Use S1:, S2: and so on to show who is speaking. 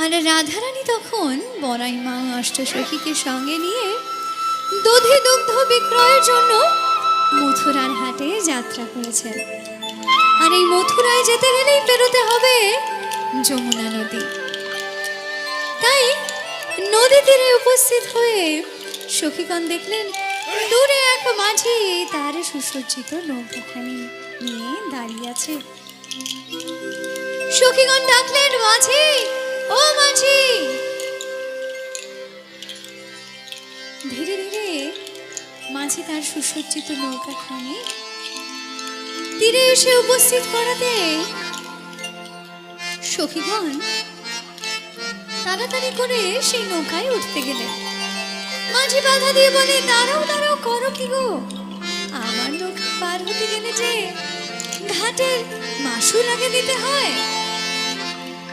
S1: আর রাধারানী তখন বড়াই মা অষ্টসখীকে সঙ্গে নিয়ে দধি দুগ্ধ বিক্রয়ের জন্য মথুরার হাটে যাত্রা করেছেন। আর এই মথুরায় যেতে গেলেই পেরোতে হবে যমুনা নদী। তাই নদী তীরে উপস্থিত হয়ে সখীগণ দেখলেন দূরে এক মাঝি তার সুসজ্জিত নৌকাখানি নিয়ে দাঁড়িয়ে আছে। সখীগণ ডাকলেন, মাঝি, ও মাঝি। ধীরে ধীরে মাঝি তার সুসজ্জিত নৌকাখানি তীরে এসে উপস্থিত করাতে সখীগণ তাড়াতাড়ি করে সেই নৌকায় উঠতে গেলেন। মাঝি বাধা দিয়ে বলে, দাঁড়াও দাঁড়াও, করো কি গো? আমার নৌকা পার হতে গেলে যে ঘাটের মাসুল আগে দিতে হয়।